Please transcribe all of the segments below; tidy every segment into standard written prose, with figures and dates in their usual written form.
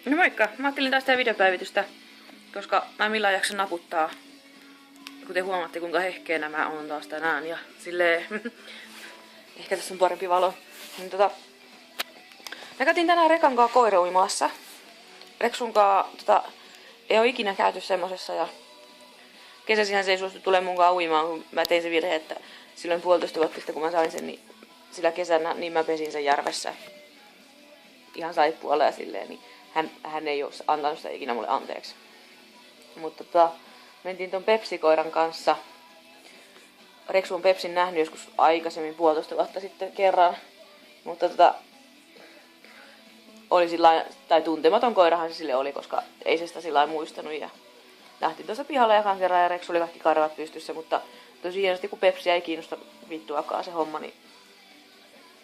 No moikka! Mä ajattelin taas tehdä videopäivitystä, koska mä en millään jaksa naputtaa. Kuten huomaatte, kuinka hehkeänä mä oon taas tänään ja silleen... Ehkä tässä on parempi valo. Niin mä käytiin tänään Rekan kanssa koirauimassa. Reksun kanssa ei oo ikinä käyty semmosessa ja... Kesäsihän se ei suostu tulemaan mun kanssa uimaan, kun mä tein se virhe, että silloin 1,5 vuotta sitten kun mä sain sen, niin sillä kesänä niin mä pesin sen järvessä. Ihan saippualla ja silleen, niin hän ei oo antanut sitä ikinä mulle anteeksi. Mutta mentiin ton Pepsi-koiran kanssa. Reksu on Pepsin nähnyt joskus aikaisemmin 1,5 vuotta sitten kerran. Mutta oli sillain, tai tuntematon koirahan se sille oli, koska ei se sitä sillain muistanut. Ja lähtiin tuossa pihalla jakan kerran ja Reksu oli kaikki karvat pystyssä, mutta tosi hienosti kun Pepsiä ei kiinnosta vittuakaan se homma, niin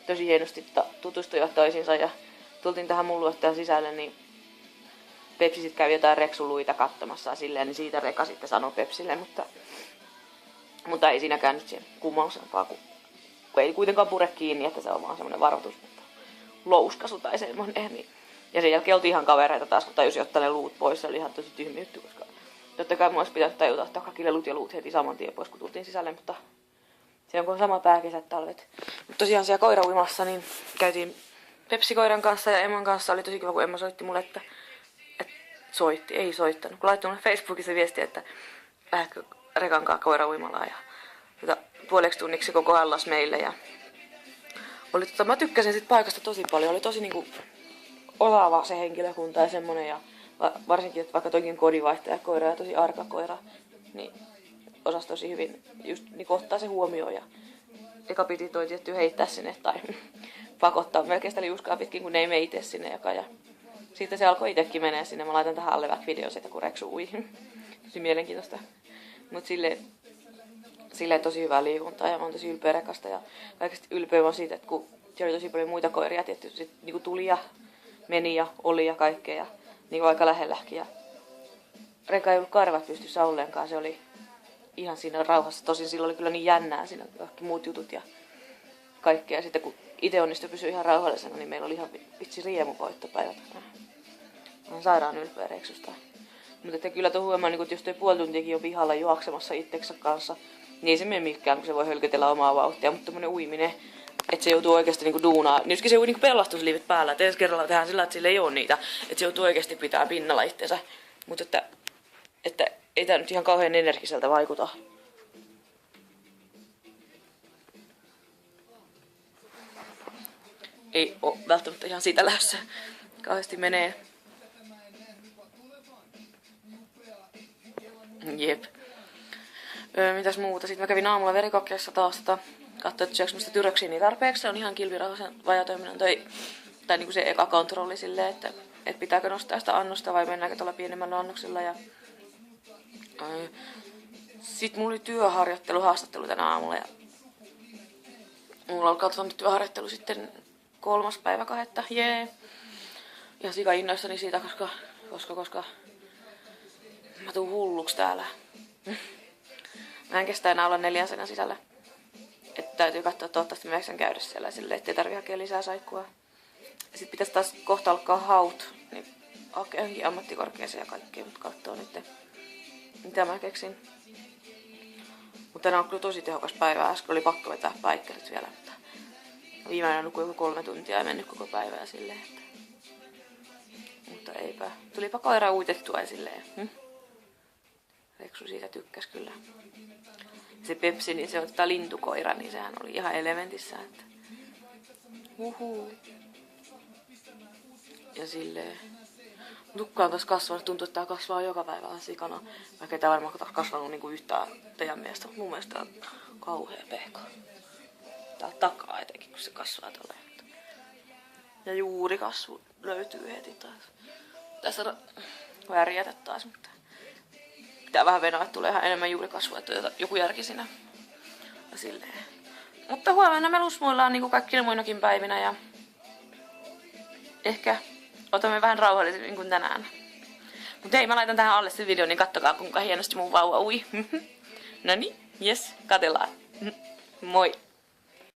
tosi hienosti tutustuivat toisiinsa ja tultiin tähän mun luottajan sisälle, niin Pepsi sitten kävi jotain Reksuluita katsomassa silleen, niin siitä Reka sitten sanoi Pepsille, mutta ei siinäkään nyt siihen kummosempaa, kun ei kuitenkaan pure kiinni, että se on vaan semmoinen varoitus, mutta louskasu tai semmoinen. Niin. Ja sen jälkeen oltiin ihan kavereita taas, kun tajusin ottaa ne luut pois, se oli ihan tosi tyhmä juttu, koska totta kai mun olisi pitänyt tajuta ottaa kaikki lelut ja luut heti saman tien pois, kun tultiin sisälle, mutta se on sama pääkesät talvet. Mutta tosiaan siellä koirauimassa, niin käytiin Pepsi-koiran kanssa ja Emman kanssa. Oli tosi kiva, kun Emma soitti mulle, että ei soittanut. Kun laittoi mulle Facebookissa viestiä, että lähdetkö Rekan kanssa koirauimalaan ja puoleksi tunniksi koko allas meille. Ja mä tykkäsin sit paikasta tosi paljon. Oli tosi niinku osaava se henkilökunta ja semmonen. Ja varsinkin, että vaikka toikin kodinvaihtajakoira ja tosi arka koira, niin osasi tosi hyvin just niinku ottaa se huomioon. Ja eka piti toi tietty heittää sinne tai pakottaa melkein sitä liuskaa pitkin, kun ne ei mene itse sinne joka. Ja sitten se alkoi itsekin menee sinne. Mä laitan tähän alle vaikka video siitä, kun Reksu ui. Tosi mielenkiintoista. Mut silleen tosi hyvää liikuntaa ja mä oon tosi ylpeä Rekasta. Ja kaikesti ylpeä on siitä, että kun siellä oli tosi paljon muita koiria, tietysti sit niinku tuli ja meni ja oli ja kaikkea. Ja niinku aika lähelläkin. Ja Reka ei ollut karvat pystyssä ollenkaan. Se oli ihan siinä rauhassa. Tosin silloin oli kyllä niin jännää siinä kaikki muut jutut ja kaikkea. Ja sitten kun itse onnistui pysyä ihan rauhallisena, niin meillä oli ihan vitsi riemuvoittopäivät. Mä oon sairaan ylpeä Reksusta. Mutta kyllä tuo huomaa, että jos toi 0,5 tuntiakin on pihalla juoksemassa itseksä kanssa, niin ei se mene mikään, kun se voi hölkötellä omaa vauhtia. Mutta tommonen uiminen, että se joutuu oikeasti niinku duunaa. Nytkin se niinku pelastusliivit päällä, että ensi kerralla tehdään sillä, että sillä ei ole niitä. Että se joutuu oikeasti pitää pinnalla itseensä. Mutta että ei tää nyt ihan kauhean energiseltä vaikuta. Ei oo välttämättä ihan siitä lähdössä. Kauheasti menee. Jep. Mitäs muuta? Sitten mä kävin aamulla verikokeessa taas katsoin, että syöks musta tyroksiini tarpeeksi. Se on ihan kilpirauhasen vajatoiminnan tai niinku se eka kontrolli silleen, että pitääkö nostaa sitä annosta vai mennäänkö tuolla pienemmällä annoksella. Ja sitten mulla oli työharjoitteluhaastattelu tänä aamulla ja mulla on katsonut työharjoittelu sitten 3.2. Jee. Ja sika innoissani siitä, koska mä tuun hulluks täällä. Mä en kestä enää olla 4 seinän sisällä. Että täytyy katsoa, toivottavasti mä jaksan käydä siellä silleen, ettei tarvii hakea lisää saikkua. Ja sit pitäis taas kohta alkaa haut, niin hakea johonkin ammattikorkeeseen ja kaikkea, mutta kattoo nyt mitä mä keksin. Mutta tänään on kyllä tosi tehokas päivä. Äsken oli pakko vetää päikkärit vielä, mutta viimeinen nukuin joku 3 tuntia ja mennyt koko päivää silleen, että... Mutta eipä. Tulipa koira uitettua ja silleen. Reksu siitä tykkäs kyllä. Se Pepsi, niin se on lintukoira, niin sehän oli ihan elementissä, että... Ja silleen... Tukka on taas kasvanut, tuntuu, että tää kasvaa joka päivä sikana. Vaikka ei tää varmaan kasvanut niinku yhtään teidän mielestä, mutta mun mielestä on kauhea pehko. Tää takaa etenkin, kun se kasvaa tolleen. Ja juurikasvu löytyy heti taas. Tässä värjätä taas, mutta pitää vähän venaa, että tulee ihan enemmän juurikasvua, että on joku järki siinä. Ja silleen. Mutta huomenna me lusmuillaan niin kuin kaikkina muinakin päivinä ja ehkä otamme vähän rauhallisemmin kuin tänään. Mutta hei, mä laitan tähän alle sen videon, niin kattokaa kuinka hienosti mun vauva ui. Noniin, jes, katellaan. Moi!